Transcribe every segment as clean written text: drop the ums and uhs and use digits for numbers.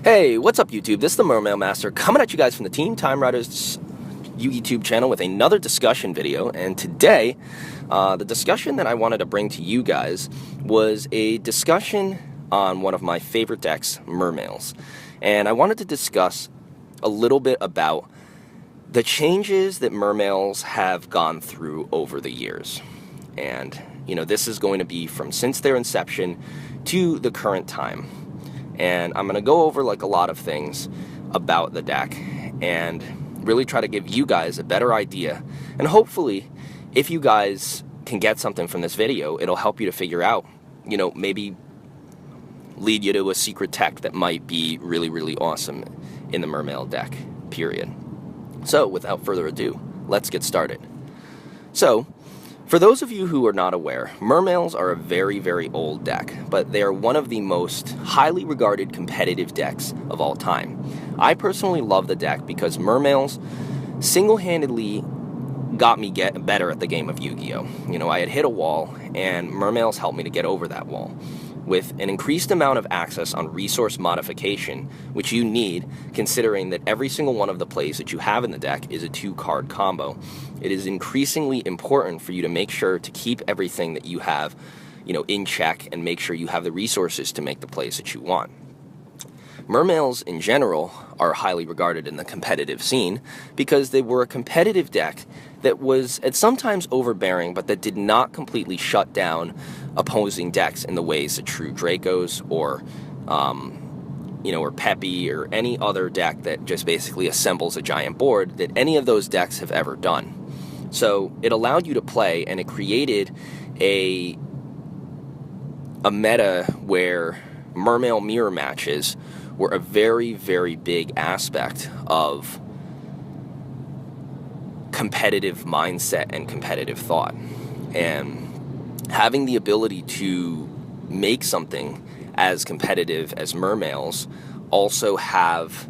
Hey, what's up YouTube? This is the Mermail Master coming at you guys from the Team Time Riders YouTube channel with another discussion video. And today, the discussion that I wanted to bring to you guys was a discussion on one of my favorite decks, MERMAILS. And I wanted to discuss a little bit about the changes that MERMAILS have gone through over the years. And, you know, this is going to be from since their inception to the current time. And I'm going to go over like a lot of things about the deck and really try to give you guys a better idea. And hopefully, if you guys can get something from this video, it'll help you to figure out, you know, maybe lead you to a secret tech that might be really, really awesome in the Mermail deck, period. So, without further ado, let's get started. So, for those of you who are not aware, MERMAILS are a very, very old deck, but they are one of the most highly regarded competitive decks of all time. I personally love the deck because MERMAILS single-handedly got me better at the game of Yu-Gi-Oh! You know, I had hit a wall, and MERMAILS helped me to get over that wall. With an increased amount of access on resource modification, which you need, considering that every single one of the plays that you have in the deck is a 2-card combo, it is increasingly important for you to make sure to keep everything that you have, you know, in check and make sure you have the resources to make the plays that you want. MERMAILS in general are highly regarded in the competitive scene because they were a competitive deck that was at sometimes overbearing, but that did not completely shut down opposing decks in the ways that True Dracos or, you know, or Peppy or any other deck that just basically assembles a giant board that any of those decks have ever done. So it allowed you to play, and it created a meta where Mermail mirror matches were a very, very big aspect of competitive mindset and competitive thought. And having the ability to make something as competitive as MERMAILS also have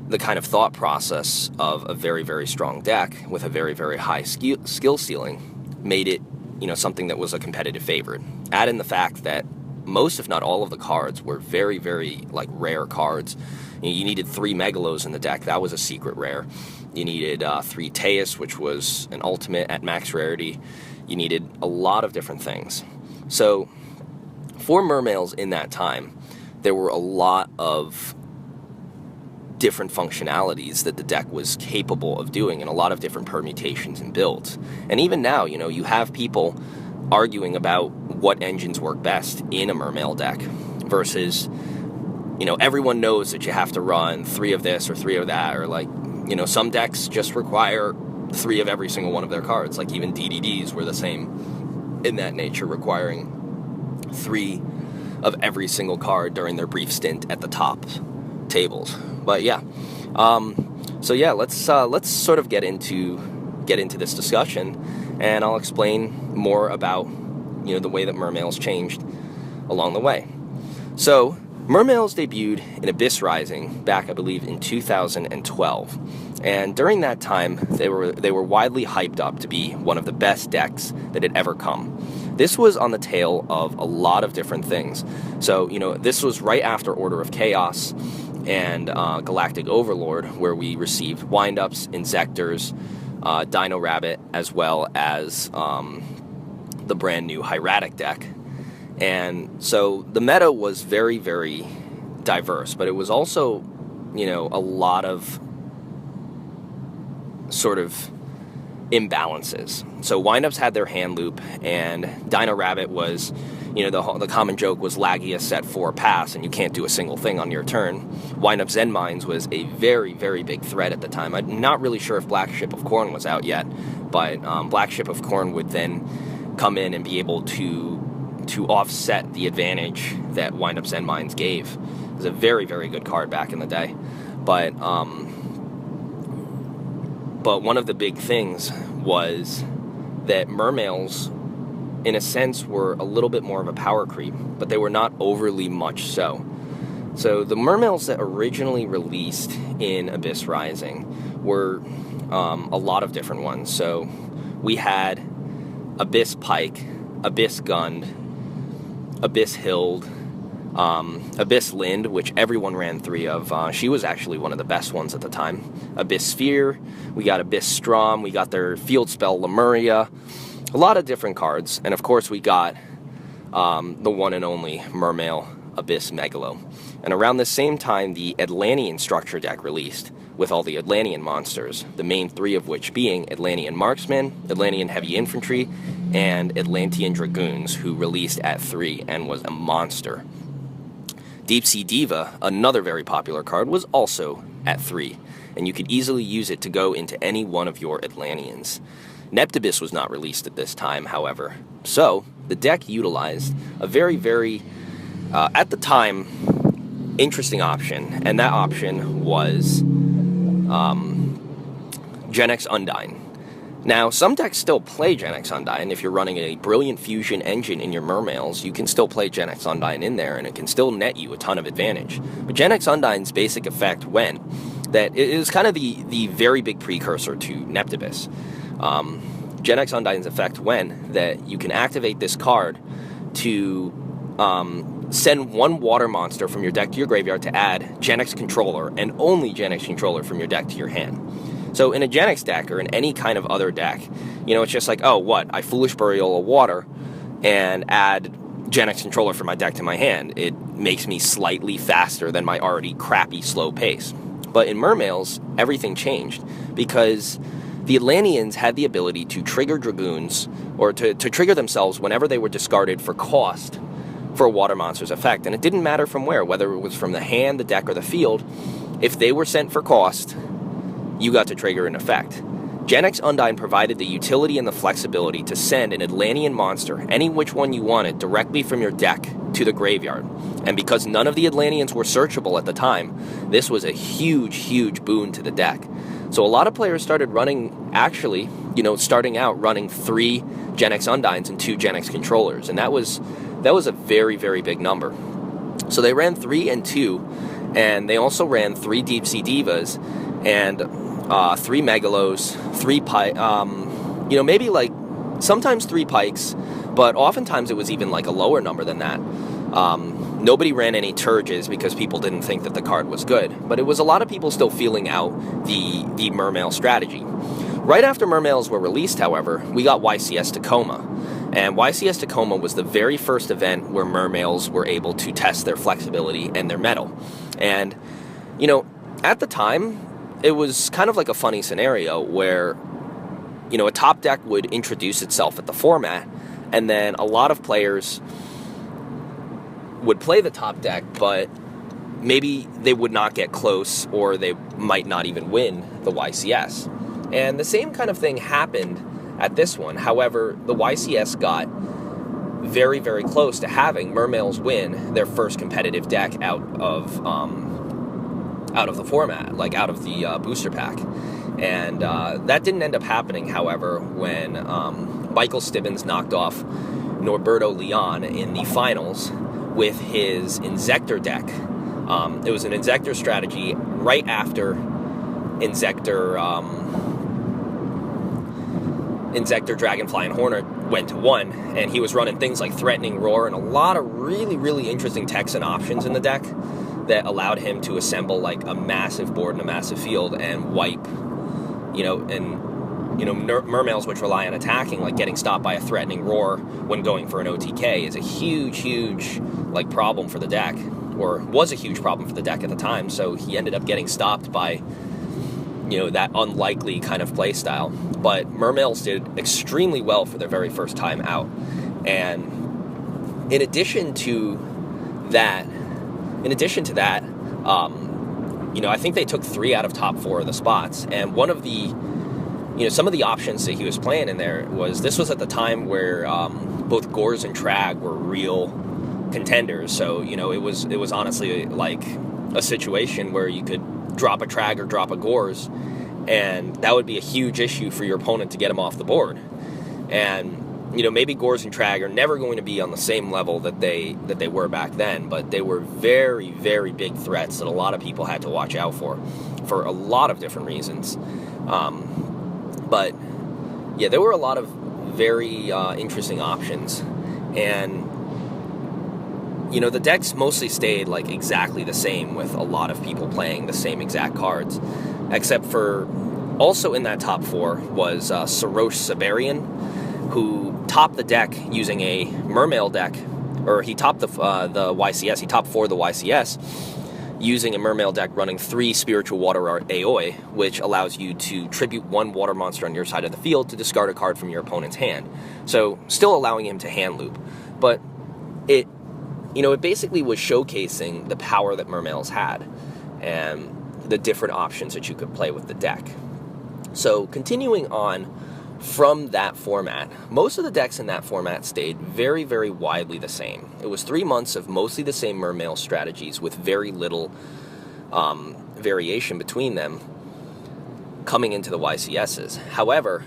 the kind of thought process of a very, very strong deck with a very, very high skill ceiling made it, you know, something that was a competitive favorite. Add in the fact that most, if not all, of the cards were very, very, like, rare cards. You needed 3 Megalos in the deck. That was a secret rare. You needed 3 Teus, which was an ultimate at max rarity. You needed a lot of different things. So, for MERMAILS in that time, there were a lot of different functionalities that the deck was capable of doing, and a lot of different permutations and builds. And even now, you know, you have people arguing about what engines work best in a Mermail deck versus, you know, everyone knows that you have to run 3 of this or 3 of that, or, like, you know, some decks just require 3 of every single one of their cards. Like, even DDDs were the same in that nature, requiring 3 of every single card during their brief stint at the top tables. But yeah, so yeah, let's sort of get into this discussion, and I'll explain more about, you know, the way that MERMAILS changed along the way. So, MERMAILS debuted in Abyss Rising back, I believe, in 2012, and during that time, they were widely hyped up to be one of the best decks that had ever come. This was on the tail of a lot of different things. So, you know, this was right after Order of Chaos and Galactic Overlord, where we received Windups, Insectors, Dino Rabbit, as well as the brand new Hieratic deck. And so the meta was very, very diverse, but it was also, you know, a lot of sort of imbalances. So Windups had their hand loop, and Dino Rabbit was, you know, the common joke was laggy set 4 pass, and you can't do a single thing on your turn. Windup Zen Mines was a very, very big threat at the time. I'm not really sure if Black Ship of Corn was out yet, but Black Ship of Corn would then come in and be able to offset the advantage that Windup Zen Mines gave. It was a very, very good card back in the day. But one of the big things was that MERMAILS, in a sense, were a little bit more of a power creep, but they were not overly much so. So the MERMAILS that originally released in Abyss Rising were a lot of different ones. So we had Abyss Pike, Abyss Gund, Abyss Hild, Abyss Lind, which everyone ran 3 of. She was actually one of the best ones at the time. Abyss Sphere, we got Abyss Strom, we got their field spell Lemuria, a lot of different cards, and of course we got the one and only Mermail Abyss Megalo. And around the same time, the Atlantean structure deck released, with all the Atlantean monsters, the main 3 of which being Atlantean Marksmen, Atlantean Heavy Infantry, and Atlantean Dragoons, who released at 3 and was a monster. Deep Sea Diva, another very popular card, was also at 3, and you could easily use it to go into any one of your Atlanteans. Inept Abyss was not released at this time, however, so the deck utilized a very, very, at the time, interesting option, and that option was GenX Undine. Now, some decks still play GenX Undine. If you're running a Brilliant Fusion engine in your Mermails, you can still play GenX Undine in there, and it can still net you a ton of advantage. But GenX Undine's basic effect went that it is kind of the very big precursor to Inept Abyss. GenX Undine's effect went that you can activate this card to send 1 water monster from your deck to your graveyard to add GenX Controller, and only GenX Controller from your deck to your hand. So in a GenX deck, or in any kind of other deck, you know, it's just like, oh, what? I Foolish Burial a water and add GenX Controller from my deck to my hand. It makes me slightly faster than my already crappy slow pace. But in Mermails, everything changed, because the Atlanteans had the ability to trigger Dragoons, or to trigger themselves whenever they were discarded for cost for a water monster's effect. And it didn't matter from where, whether it was from the hand, the deck, or the field. If they were sent for cost, you got to trigger an effect. GenX Undine provided the utility and the flexibility to send an Atlantean monster, any which one you wanted, directly from your deck to the graveyard. And because none of the Atlanteans were searchable at the time, this was a huge, huge boon to the deck. So a lot of players started running, actually, you know, starting out running 3 GenX Undines and 2 GenX Controllers, and that was a very, very big number. So they ran 3 and 2, and they also ran 3 Deep Sea Divas, and 3 Megalos, 3 maybe like sometimes 3 Pikes, but oftentimes it was even like a lower number than that. Nobody ran any Turges because people didn't think that the card was good, but it was a lot of people still feeling out the Mermail strategy. Right after Mermails were released, however, we got YCS Tacoma, and YCS Tacoma was the very first event where Mermails were able to test their flexibility and their metal. And, you know, at the time, it was kind of like a funny scenario where, you know, a top deck would introduce itself at the format, and then a lot of players would play the top deck, but maybe they would not get close, or they might not even win the YCS. And the same kind of thing happened at this one. However, the YCS got very, very close to having Mermails win their first competitive deck out of the format, like out of the booster pack. And that didn't end up happening, however, when Michael Stibbins knocked off Norberto Leon in the finals with his Inzektor deck. It was an Inzektor strategy right after Inzektor Dragonfly and Hornet went to 1, and he was running things like Threatening Roar and a lot of really, really interesting Texan options in the deck that allowed him to assemble like a massive board and a massive field and wipe, Mermails, which rely on attacking, like getting stopped by a Threatening Roar when going for an OTK, is a huge, huge like problem for the deck, or was a huge problem for the deck at the time. So he ended up getting stopped by, that unlikely kind of play style. But Mermails did extremely well for their very first time out. And in addition to that, I think they took 3 out of top 4 of the spots. And one of the, some of the options that he was playing in there this was at the time where both Gores and Trag were real contenders. So, it was honestly like a situation where you could drop a Trag or drop a Gores, and that would be a huge issue for your opponent to get him off the board. And maybe Gores and Trag are never going to be on the same level that they were back then, but they were very, very big threats that a lot of people had to watch out for a lot of different reasons. But yeah, there were a lot of very interesting options, and the decks mostly stayed like exactly the same, with a lot of people playing the same exact cards, except for also in that top 4 was Soroush Sumerian, who topped the deck using a Mermail deck, or he topped the YCS. He topped 4 the YCS using a Mermail deck running 3 Spiritual Water Aoi, which allows you to tribute 1 water monster on your side of the field to discard a card from your opponent's hand. So still allowing him to hand loop, but it basically was showcasing the power that Mermails had and the different options that you could play with the deck. So continuing on from that format, most of the decks in that format stayed very, very widely the same. It was 3 months of mostly the same Mermail strategies with very little variation between them coming into the YCSs. However,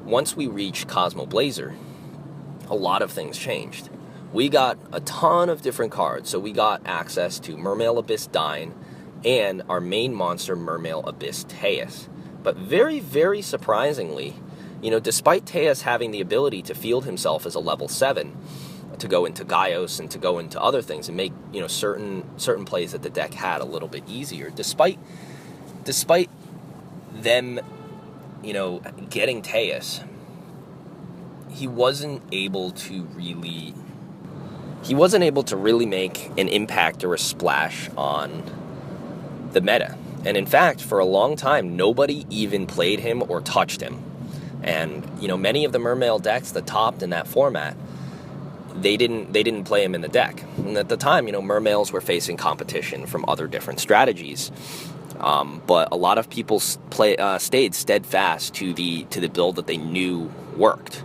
once we reached Cosmo Blazer, a lot of things changed. We got a ton of different cards. So we got access to Mermail Abyss Dine and our main monster, Mermail Abyss Teus. But very, very surprisingly, despite Teus having the ability to field himself as a level 7, to go into Gaios and to go into other things and make, certain plays that the deck had a little bit easier, despite them, getting Teus, he wasn't able to really make an impact or a splash on the meta. And in fact, for a long time, nobody even played him or touched him. And, many of the Mermail decks that topped in that format, they didn't play him in the deck. And at the time, Mermails were facing competition from other different strategies. But a lot of people stayed steadfast to the build that they knew worked.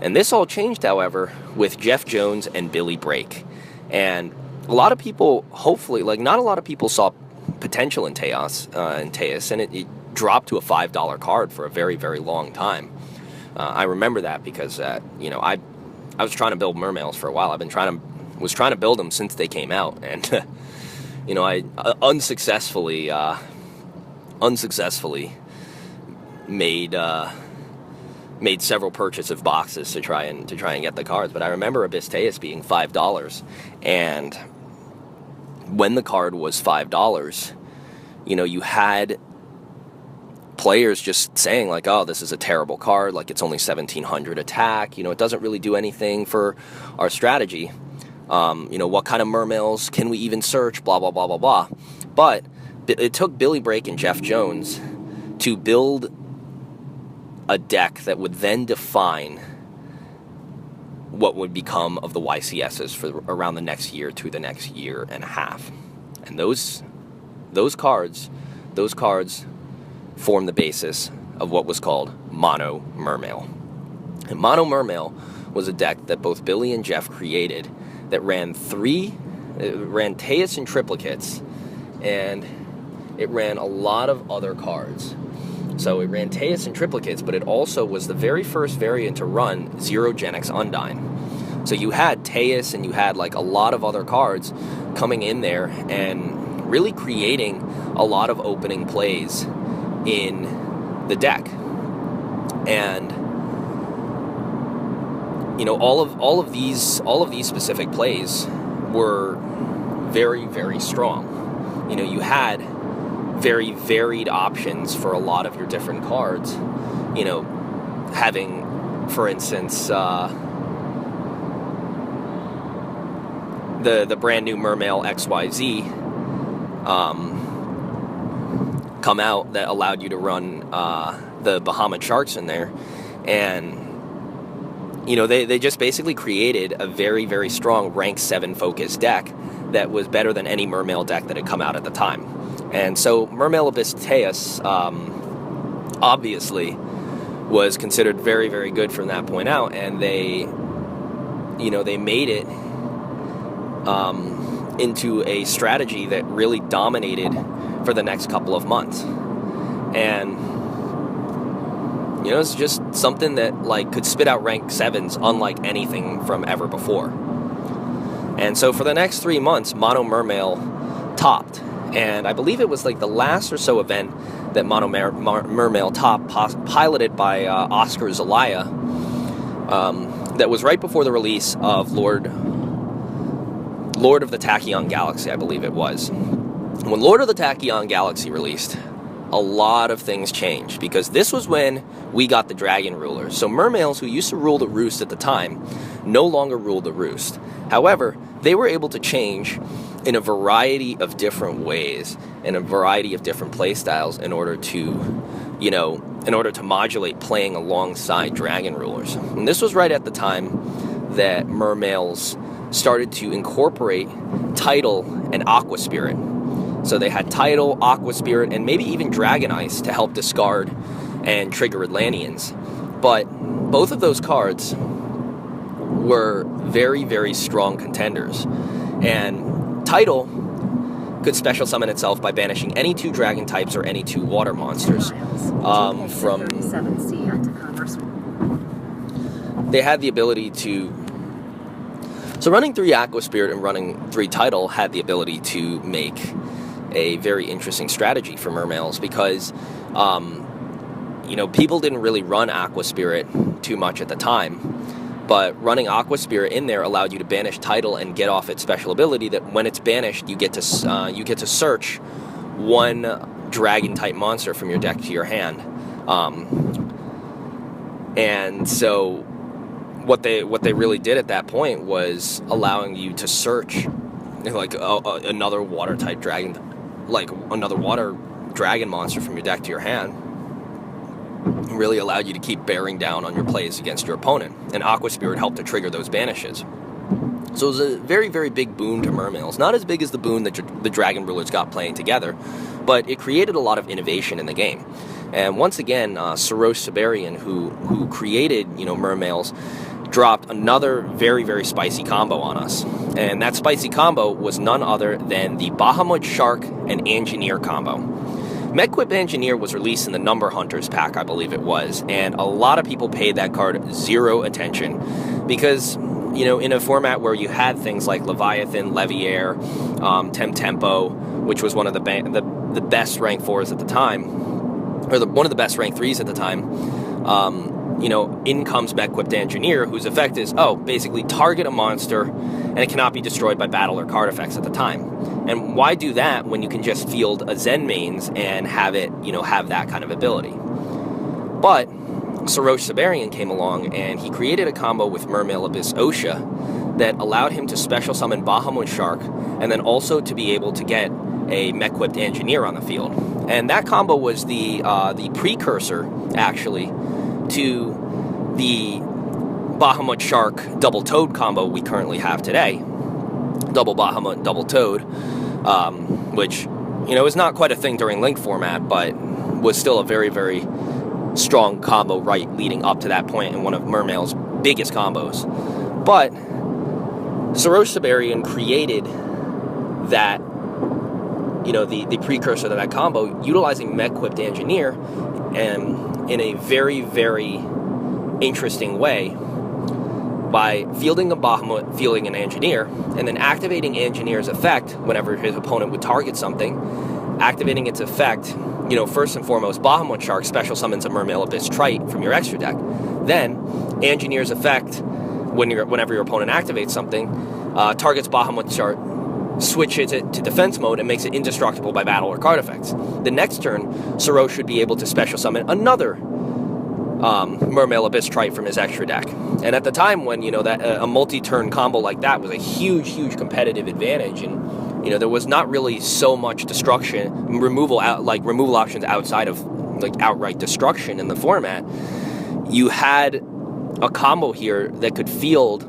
And this all changed, however, with Jeff Jones and Billy Brake. And a lot of people, hopefully, not a lot of people saw potential in Teus, and it dropped to a $5 card for a very, very long time. I remember that because, I was trying to build Mermails for a while. Was trying to build them since they came out, and I unsuccessfully made several purchases of boxes to try and get the cards. But I remember Abyss Teus being $5, and when the card was $5, you had players just saying like, oh, this is a terrible card, like it's only 1700 attack, it doesn't really do anything for our strategy. What kind of Mermails can we even search, blah, blah, blah, blah, blah. But it took Billy Brake and Jeff Jones to build a deck that would then define what would become of the YCSs for around the next year to the next year and a half. And those cards form the basis of what was called Monomermail. And Monomermail was a deck that both Billy and Jeff created that ran Teus in triplicates, and it ran a lot of other cards. So it ran Teus in triplicates, but it also was the very first variant to run 0 GenX Undine. So you had Teus and you had a lot of other cards coming in there and really creating a lot of opening plays in the deck. And all of these specific plays were very, very strong. You had very varied options for a lot of your different cards. Having, for instance, the brand new Mermail XYZ come out that allowed you to run the Bahamut Sharks in there, and they just basically created a very, very strong rank 7 focused deck that was better than any Mermail deck that had come out at the time. And so Mermail Abyss Teus obviously was considered very, very good from that point out, and they made it into a strategy that really dominated for the next couple of months. And it's just something that could spit out rank 7s unlike anything from ever before. And so for the next 3 months, Monomermail topped. And I believe it was the last or so event that Monomermail topped, piloted by Oscar Zelaya, that was right before the release of Lord Lord of the Tachyon Galaxy, I believe it was. When Lord of the Tachyon Galaxy released, a lot of things changed, because this was when we got the Dragon Rulers. So Mermails, who used to rule the Roost at the time, no longer ruled the Roost. However, they were able to change in a variety of different ways, in a variety of different play styles, in order to, modulate playing alongside Dragon Rulers. And this was right at the time that Mermails started to incorporate Tidal and Aqua Spirit. So they had Tidal, Aqua Spirit, and maybe even Dragon Ice to help discard and trigger Atlanteans. But both of those cards were very, very strong contenders. And Tidal could special summon itself by banishing any 2 dragon types or any 2 water monsters. They had the ability to... So running 3 Aqua Spirit and running 3 Tidal had the ability to make a very interesting strategy for Mermails, because people didn't really run Aqua Spirit too much at the time, but running Aqua Spirit in there allowed you to banish Tidal and get off its special ability that when it's banished, you get to search 1 dragon type monster from your deck to your hand. And so what they really did at that point was allowing you to search like another water type dragon, like another water dragon monster from your deck to your hand. Really allowed you to keep bearing down on your plays against your opponent, and Aqua Spirit helped to trigger those banishes. So it was a very, very big boon to Mermails. Not as big as the boon that the Dragon Rulers got playing together, but it created a lot of innovation in the game. And once again, Soroush Sumerian, who created Mermails, dropped another very, very spicy combo on us. And that spicy combo was none other than the Bahamut Shark and Engineer combo. MechQuip Engineer was released in the Number Hunters pack, I believe it was, and a lot of people paid that card zero attention because, in a format where you had things like Leviathan, Leviair, Tempo, which was one of the best rank 4s at the time, or one of the best rank 3s at the time, in comes MechQuip Engineer, whose effect is, basically target a monster, and it cannot be destroyed by battle or card effects at the time. And why do that when you can just field a Zen mains and have it, have that kind of ability? But Soroush Sumerian came along, and he created a combo with Mermail Abyss Osha that allowed him to special summon Bahamut Shark, and then also to be able to get a MechQuip Engineer on the field. And that combo was the precursor, actually, to the Bahamut Shark Double Toad combo we currently have today. Double Bahamut, Double Toad, which, is not quite a thing during Link format, but was still a very, very strong combo leading up to that point and one of Mermail's biggest combos. But Soroush Sumerian created that, the precursor to that combo, utilizing MechQuip Engineer, and in a very, very interesting way, by fielding a Bahamut, fielding an Engineer, and then activating Engineer's effect whenever his opponent would target something, activating its effect, first and foremost, Bahamut Shark special summons a Mermail Abyss Trite from your extra deck. Then, Engineer's effect, whenever your opponent activates something, targets Bahamut Shark, switches it to defense mode, and makes it indestructible by battle or card effects. The next turn, Soroush should be able to special summon another Mermail Abyss Trite from his extra deck. And at the time when, that a multi-turn combo like that was a huge, huge competitive advantage, and, there was not really so much removal options outside of, outright destruction in the format. You had a combo here that could field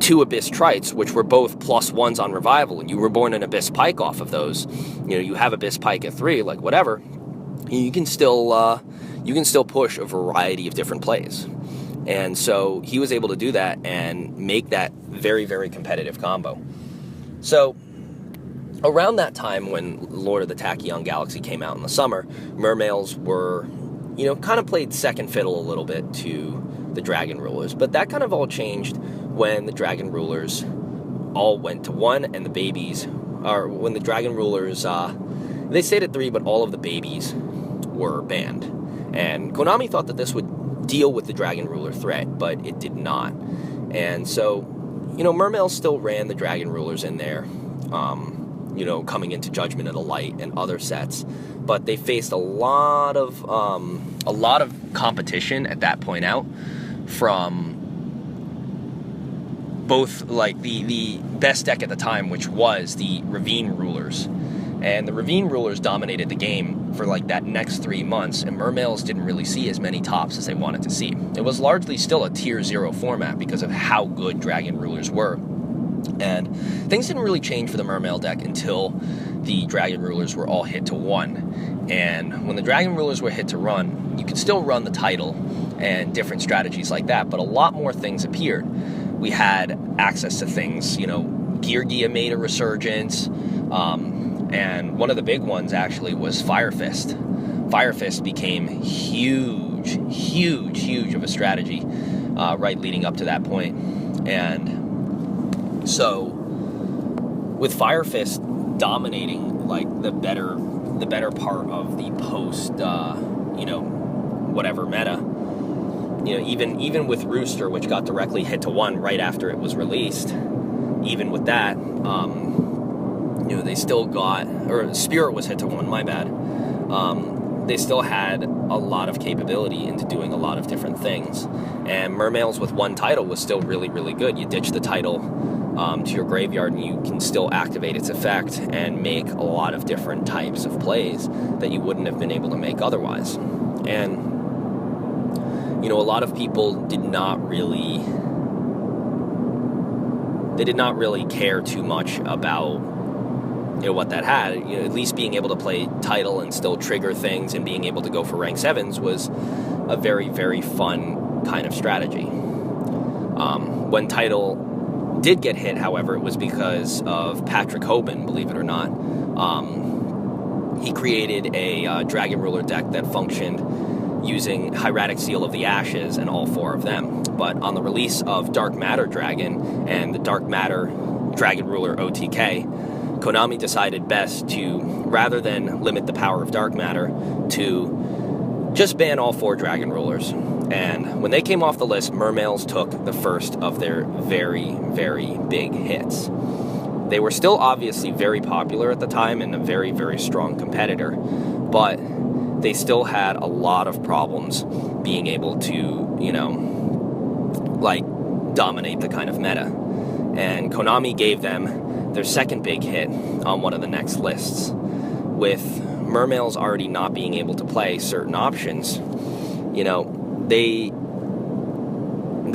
2 Abyss Trites, which were both +1s on revival, and you were born an Abyss Pike off of those. You have Abyss Pike at 3, whatever. You can still push a variety of different plays. And so he was able to do that and make that very, very competitive combo. So around that time when Lord of the Tachyon Galaxy came out in the summer, Mermails were, kind of played second fiddle a little bit to the Dragon Rulers. But that kind of all changed when the Dragon Rulers all went to 1, and the babies, or when the Dragon Rulers, they stayed at 3, but all of the babies were banned. And Konami thought that this would deal with the Dragon Ruler threat, but it did not. And so, Mermails still ran the Dragon Rulers in there, coming into Judgment of the Light and other sets, but they faced a lot of competition at that point out from both, like, the best deck at the time, which was the Ravine Rulers. And the Ravine Rulers dominated the game for, like, that next 3 months, and Mermails didn't really see as many tops as they wanted to see. It was largely still a Tier 0 format because of how good Dragon Rulers were. And things didn't really change for the Mermail deck until the Dragon Rulers were all hit to 1. And when the Dragon Rulers were hit to run, you could still run the title and different strategies like that, but a lot more things appeared. We had access to things, Geargia made a resurgence, and one of the big ones actually was Firefist. Firefist became huge of a strategy right leading up to that point. And so with Firefist dominating, like, the better part of the post whatever meta, even with Rooster, which got directly hit to 1 right after it was released, even with that, they still got, or Spirit was hit to 1, my bad. They still had a lot of capability into doing a lot of different things. And Mermails with 1 title was still really, really good. You ditch the title to your graveyard and you can still activate its effect and make a lot of different types of plays that you wouldn't have been able to make otherwise. And a lot of people did not really care too much about what that had. At least being able to play title and still trigger things and being able to go for rank 7s was a very, very fun kind of strategy. When title did get hit, however, it was because of Patrick Hoban, believe it or not. He created a Dragon Ruler deck that functioned using Hieratic Seal of the Ashes and all 4 of them. But on the release of Dark Matter Dragon and the Dark Matter Dragon Ruler OTK, Konami decided best to, rather than limit the power of Dark Matter, to just ban all 4 Dragon Rulers. And when they came off the list, Mermails took the first of their very, very big hits. They were still obviously very popular at the time and a very, very strong competitor, but they still had a lot of problems being able to, dominate the kind of meta. And Konami gave them their second big hit on one of the next lists. With Mermails already not being able to play certain options, they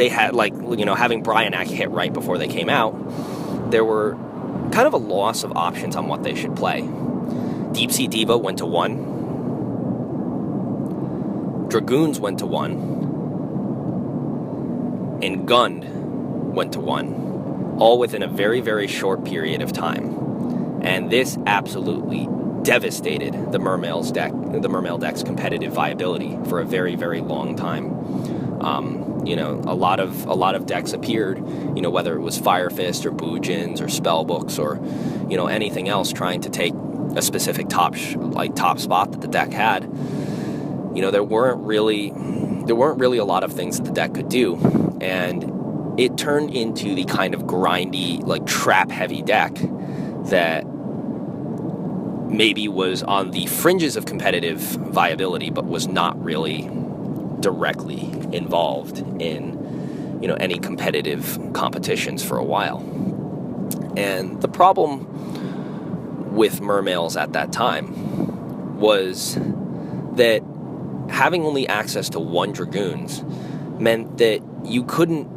had, having Bryanak hit right before they came out, there were kind of a loss of options on what they should play. Deep Sea Diva went to 1. Dragoons went to 1, and Gund went to 1, all within a very, very short period of time. And this absolutely devastated the Mermail deck's competitive viability for a very, very long time. A lot of decks appeared, whether it was Firefist or Boojins or Spellbooks or, anything else trying to take a specific top spot that the deck had. There weren't really a lot of things that the deck could do, and it turned into the kind of grindy, trap-heavy deck that maybe was on the fringes of competitive viability, but was not really directly involved in, any competitive competitions for a while. And the problem with Mermails at that time was that having only access to 1 Dragoons meant that you couldn't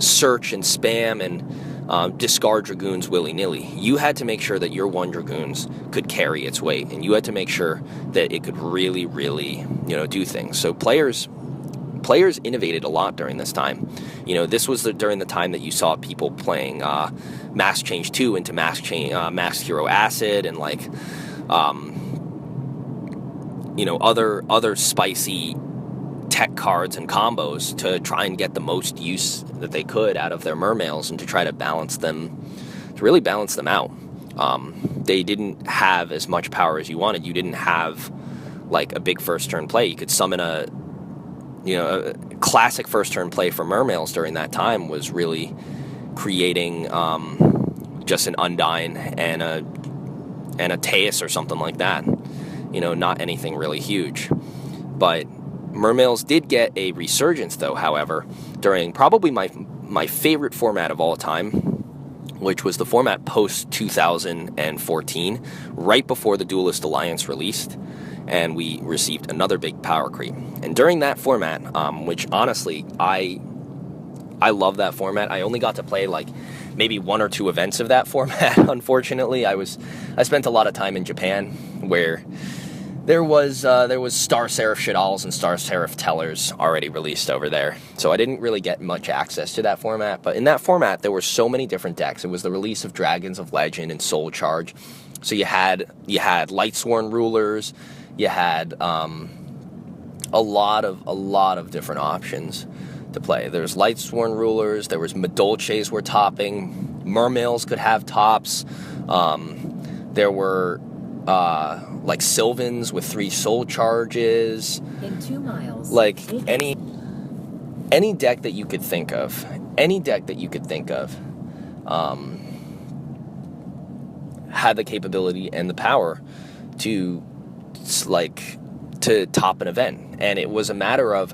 search and spam and discard Dragoons willy-nilly. You had to make sure that your 1 Dragoons could carry its weight, and you had to make sure that it could really, really, do things. So players innovated a lot during this time. This was during the time that you saw people playing Mask Change 2 into Mask Hero Acid and other spicy tech cards and combos to try and get the most use that they could out of their Mermails and to try to really balance them out. They didn't have as much power as you wanted. You didn't have a big first turn play. You could summon a classic first turn play for Mermails during that time was really, creating just an Undine and a Teus or something like that. You know, not anything really huge. But Mermails did get a resurgence, though, however, during probably my favorite format of all time, which was the format post-2014, right before the Duelist Alliance released, and we received another big power creep. And during that format, which honestly, I love that format. I only got to play like maybe 1 or 2 events of that format, unfortunately. I spent a lot of time in Japan, where there was Star Seraph Shadals and Star Seraph Tellers already released over there. So I didn't really get much access to that format. But in that format, there were so many different decks. It was the release of Dragons of Legend and Soul Charge. So you had Lightsworn Rulers. You had a lot of different options to play. There's Lightsworn Rulers. There was Madolches were topping. Mermails could have tops. There were like Sylvans with 3 soul charges. In 2 miles. Like any deck that you could think of. Had the capability and the power to top an event. And it was a matter of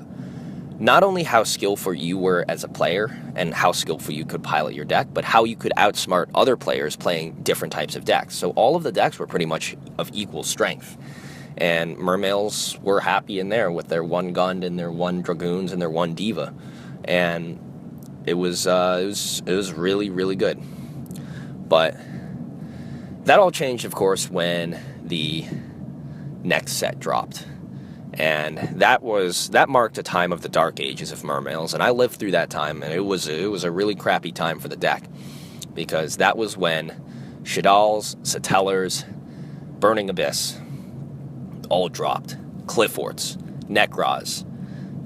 not only how skillful you were as a player and how skillful you could pilot your deck, but how you could outsmart other players playing different types of decks. So all of the decks were pretty much of equal strength. And Mermails were happy in there with their 1 Gund and their 1 Dragoons and their 1 Diva. And it was really, really good. But that all changed, of course, when the next set dropped. And that marked a time of the dark ages of Mermails, and I lived through that time, and it was a really crappy time for the deck, because that was when Shadals, Satellars, Burning Abyss all dropped. Clifforts, Nekroz,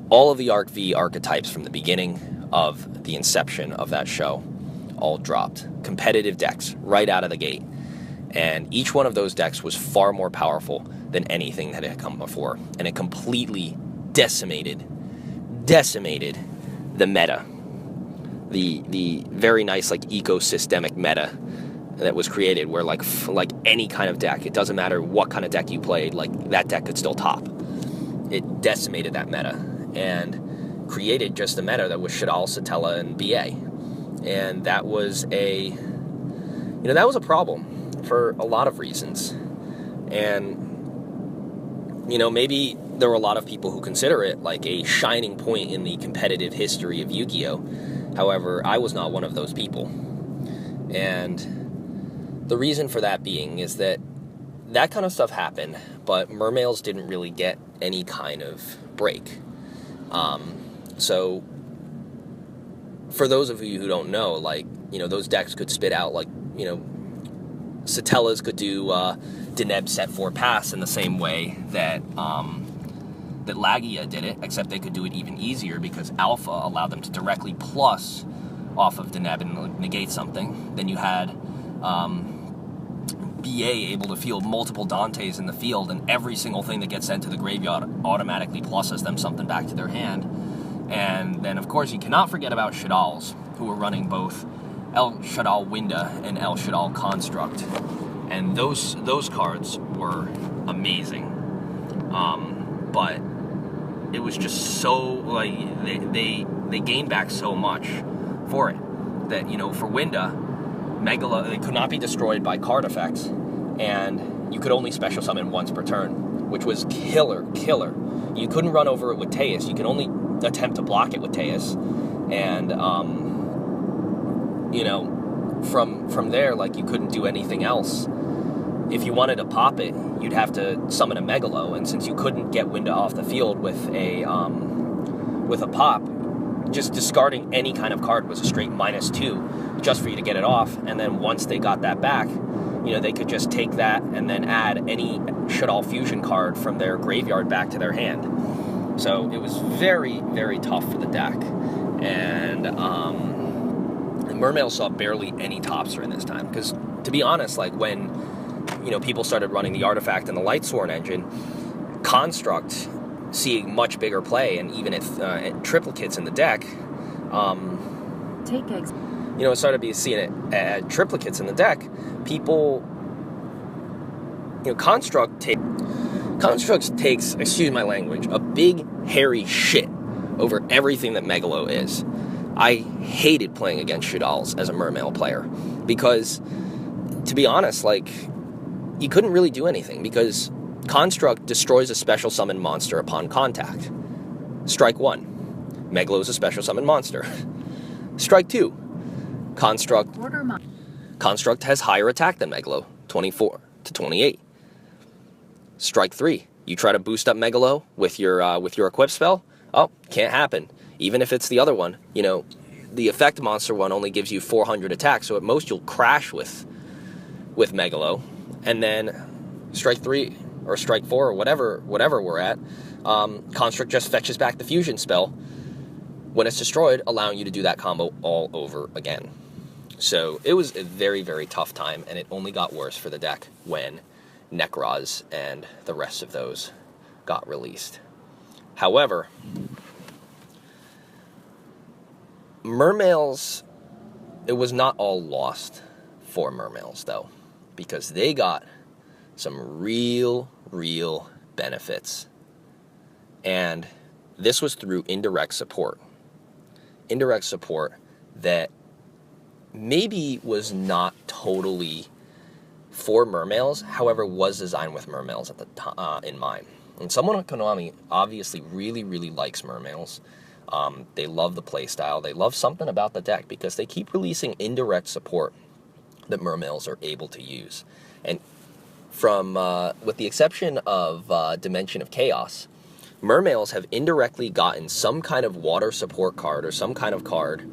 all of the Arc V archetypes from the beginning of the inception of that show all dropped. Competitive decks right out of the gate. And each one of those decks was far more powerful than anything that had come before. And it completely decimated the meta. The very nice like ecosystemic meta that was created, where like any kind of deck, it doesn't matter what kind of deck you played, like that deck could still top. It decimated that meta and created just a meta that was Shadal, Satella, and BA. And that was a problem for a lot of reasons. And maybe there were a lot of people who consider it like a shining point in the competitive history of Yu-Gi-Oh! However, I was not one of those people. And the reason for that being is that kind of stuff happened, but Mermails didn't really get any kind of break. So for those of you who don't know, those decks could spit out Satellas could do Deneb set 4 pass in the same way that Lagia did it, except they could do it even easier because Alpha allowed them to directly plus off of Deneb and negate something. Then you had BA able to field multiple Dantes in the field, and every single thing that gets sent to the graveyard automatically pluses them something back to their hand. And then, of course, you cannot forget about Shadals, who were running both El Shadal Winda and El Shadal Construct, and those cards were amazing. But it was just so they gained back so much for it that for Winda, Megala, they could not be destroyed by card effects, and you could only special summon once per turn, which was killer. You couldn't run over it with Teus. You could only attempt to block it with Teus, and from there, you couldn't do anything else. If you wanted to pop it, you'd have to summon a Megalo, and since you couldn't get Winda off the field with a pop, just discarding any kind of card was a straight -2 just for you to get it off. And then once they got that back, they could just take that and then add any Shadal Fusion card from their graveyard back to their hand. So it was very, very tough for the deck. And Mermail saw barely any tops during this time, because to be honest, when people started running the Artifact and the Lightsworn engine, Construct seeing much bigger play, and even at triplicates in the deck, started seeing it at triplicates in the deck. People, Construct takes, excuse my language, a big hairy shit over everything that Megalo is. I hated playing against Shadal's as a Mermail player because, to be honest, you couldn't really do anything because Construct destroys a special summon monster upon contact. Strike 1. Megalo is a special summon monster. Strike 2. Construct has higher attack than Megalo, 24 to 28. Strike 3. You try to boost up Megalo with your equip spell. Oh, can't happen. Even if it's the other one, the effect monster one only gives you 400 attack, so at most you'll crash with Megalo. And then strike 3 or strike 4 or whatever we're at, Construct just fetches back the fusion spell when it's destroyed, allowing you to do that combo all over again. So it was a very, very tough time, and it only got worse for the deck when Nekroz and the rest of those got released. However, Mermails, it was not all lost for Mermails, though, because they got some real benefits. And this was through indirect support. Indirect support that maybe was not totally for Mermails, however, was designed with Mermails at the in mind. And someone at Konami obviously really likes Mermails. They love the playstyle. They love something about the deck because they keep releasing indirect support that Mermails are able to use. And from, with the exception of Dimension of Chaos, Mermails have indirectly gotten some kind of water support card or some kind of card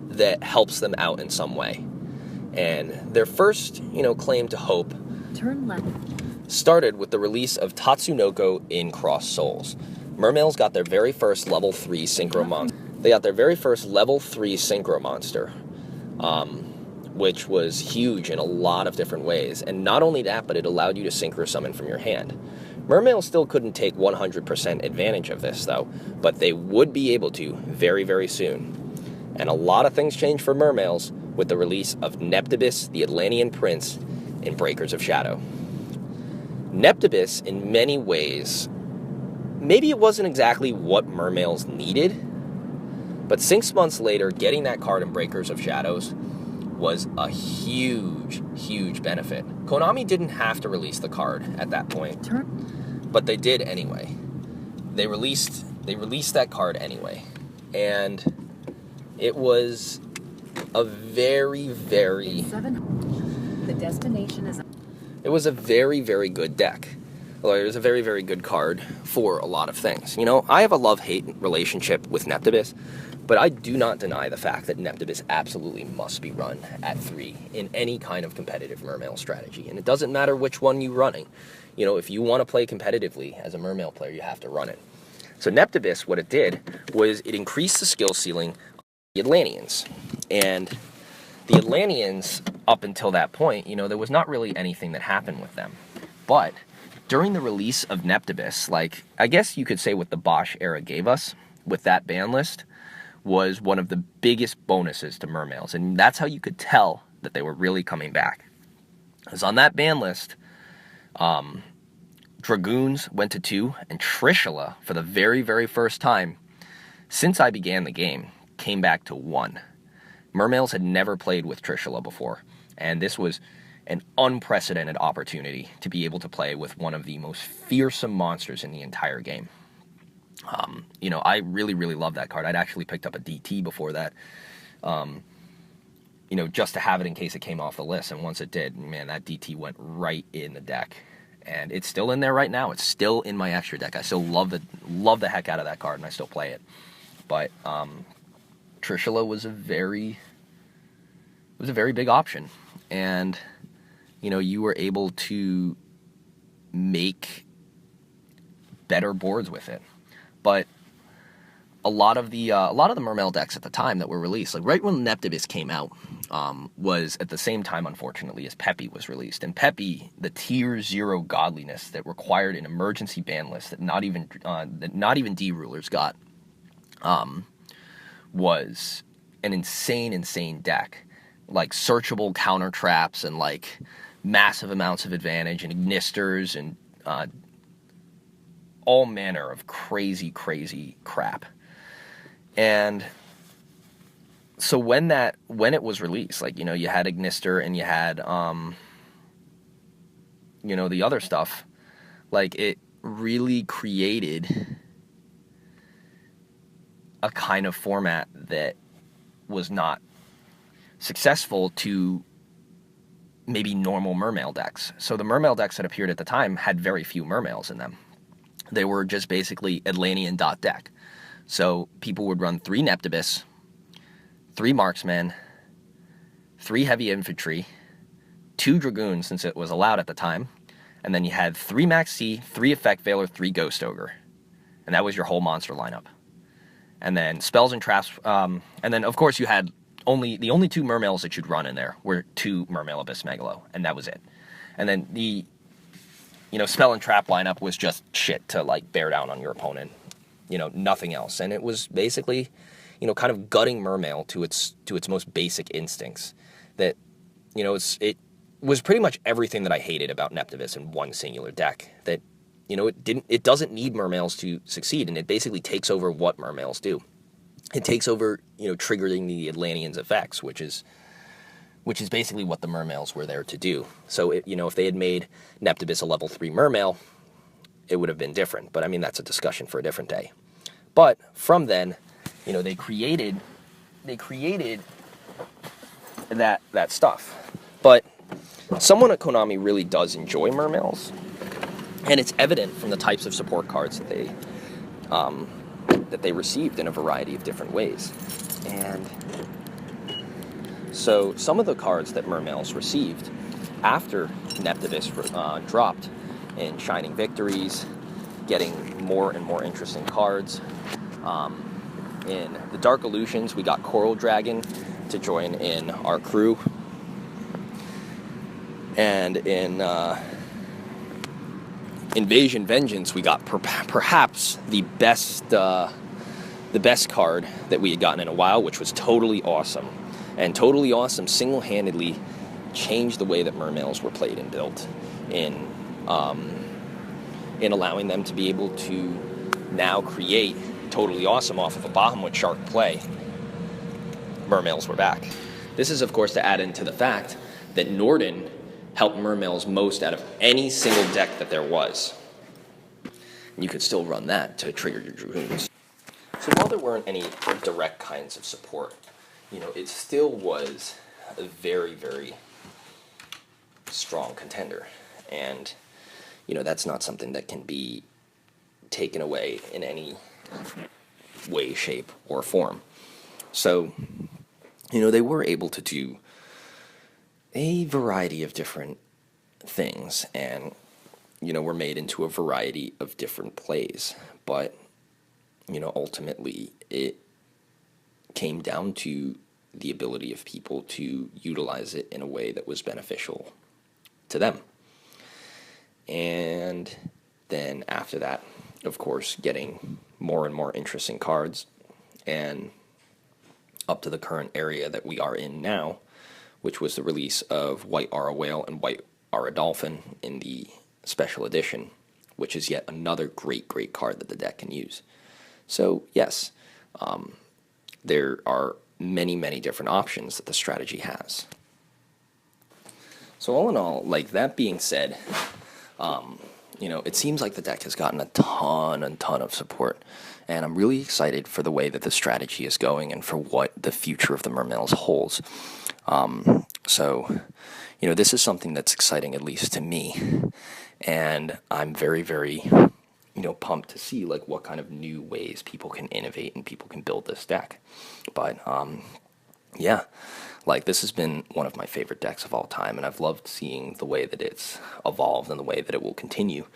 that helps them out in some way. And their first, claim to hope started with the release of Tatsunoko in Cross Souls. Mermails got their very first level 3 synchro monster. They got their very first level 3 synchro monster, which was huge in a lot of different ways. And not only that, but it allowed you to synchro summon from your hand. Mermail still couldn't take 100% advantage of this, though, but they would be able to very soon. And a lot of things changed for Mermails with the release of Inept Abyss, the Atlantean Prince, and Breakers of Shadow. Inept Abyss, in many ways, maybe it wasn't exactly what Mermails needed, but 6 months later, getting that card in Breakers of Shadows was a huge benefit. Konami didn't have to release the card at that point, but they did anyway. They released that card anyway, and it was a very The destination is. It was a very good deck. Well, it was a very good card for a lot of things. I have a love-hate relationship with Inept Abyss, but I do not deny the fact that Inept Abyss absolutely must be run at 3 in any kind of competitive Mermail strategy. And it doesn't matter which one you're running. If you want to play competitively as a Mermail player, you have to run it. So Inept Abyss, what it did was it increased the skill ceiling of the Atlanteans. And the Atlanteans, up until that point, there was not really anything that happened with them. But during the release of Inept Abyss, I guess you could say what the Bosch era gave us with that ban list was one of the biggest bonuses to Mermails. And that's how you could tell that they were really coming back. Because on that ban list, Dragoons went to 2, and Trishula, for the very first time since I began the game, came back to 1. Mermails had never played with Trishula before, and this was an unprecedented opportunity to be able to play with one of the most fearsome monsters in the entire game. I really love that card. I'd actually picked up a DT before that, just to have it in case it came off the list, and once it did, man, that DT went right in the deck. And it's still in there right now. It's still in my extra deck. I still love the heck out of that card, and I still play it. But Trishula was a very big option, and you were able to make better boards with it. But a lot of the Mermail decks at the time that were released, right when Inept Abyss came out, was at the same time, unfortunately, as Peppy was released. And Peppy, the tier 0 godliness that required an emergency ban list that not even D-rulers got, was an insane deck. Like searchable counter traps and like massive amounts of advantage and ignisters and all manner of crazy crap. And so when it was released, like, you know, you had Ignister and you had you know, the other stuff, like, it really created a kind of format that was not successful to maybe normal Mermail decks. So the Mermail decks that appeared at the time had very few Mermails in them. They were just basically Atlantean dot deck. So people would run 3 Inept Abyss, 3 Marksmen, 3 Heavy Infantry, 2 Dragoons, since it was allowed at the time, and then you had 3 Max C, 3 Effect Veiler, 3 Ghost Ogre. And that was your whole monster lineup. And then spells and traps, and then of course you had the only 2 Mermails that you'd run in there were 2 Mermail Abyss Megalo, and that was it. And then the, you know, spell and trap lineup was just shit to, like, bear down on your opponent. You know, nothing else. And it was basically, you know, kind of gutting Mermail to its most basic instincts. That, you know, it was pretty much everything that I hated about Inept Abyss in one singular deck. That, you know, it doesn't need Mermails to succeed, and it basically takes over what Mermails do. It takes over, you know, triggering the Atlantean's effects, which is basically what the Mermails were there to do. So, you know, if they had made Inept Abyss a level 3 Mermail, it would have been different. But, I mean, that's a discussion for a different day. But from then, you know, they created that stuff. But someone at Konami really does enjoy Mermails, and it's evident from the types of support cards that they received in a variety of different ways. And so some of the cards that Mermails received after Inept Abyss dropped in Shining Victories, getting more and more interesting cards. In the Dark Illusions, we got Coral Dragon to join in our crew. And in Invasion Vengeance, we got perhaps the best card that we had gotten in a while, which was Totally Awesome. And Totally Awesome single-handedly changed the way that Mermails were played and built in allowing them to be able to now create Totally Awesome off of a Bahamut Shark play. Mermails were back. This is, of course, to add into the fact that Norden helped Mermails most out of any single deck that there was. And you could still run that to trigger your Dragoons. So while there weren't any direct kinds of support, you know, it still was a very strong contender. And, you know, that's not something that can be taken away in any way, shape, or form. So, you know, they were able to do a variety of different things, and, you know, were made into a variety of different plays. But, you know, ultimately, it came down to the ability of people to utilize it in a way that was beneficial to them. And then after that, of course, getting more and more interesting cards, and up to the current area that we are in now, which was the release of White Aura Whale and White Aura Dolphin in the special edition, which is yet another great card that the deck can use. So, yes, there are many different options that the strategy has. So all in all, like, that being said, you know, it seems like the deck has gotten a ton of support, and I'm really excited for the way that the strategy is going and for what the future of the Mermails holds. So, you know, this is something that's exciting, at least to me, and I'm very, you know, pumped to see, like, what kind of new ways people can innovate and people can build this deck. But, yeah, like, this has been one of my favorite decks of all time, and I've loved seeing the way that it's evolved and the way that it will continue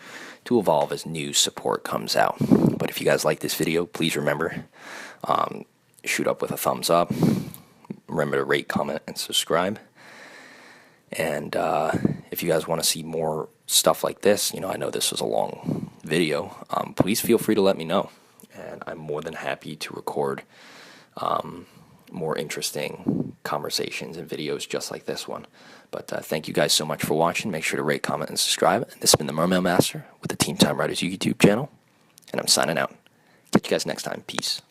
to evolve as new support comes out. But if you guys like this video, please remember, shoot up with a thumbs up. Remember to rate, comment, and subscribe. And if you guys want to see more stuff like this, you know, I know this was a long video, please feel free to let me know. And I'm more than happy to record more interesting conversations and videos just like this one. But thank you guys so much for watching. Make sure to rate, comment, and subscribe. And this has been the Mermail Master with the Team Time Writers YouTube channel. And I'm signing out. Catch you guys next time. Peace.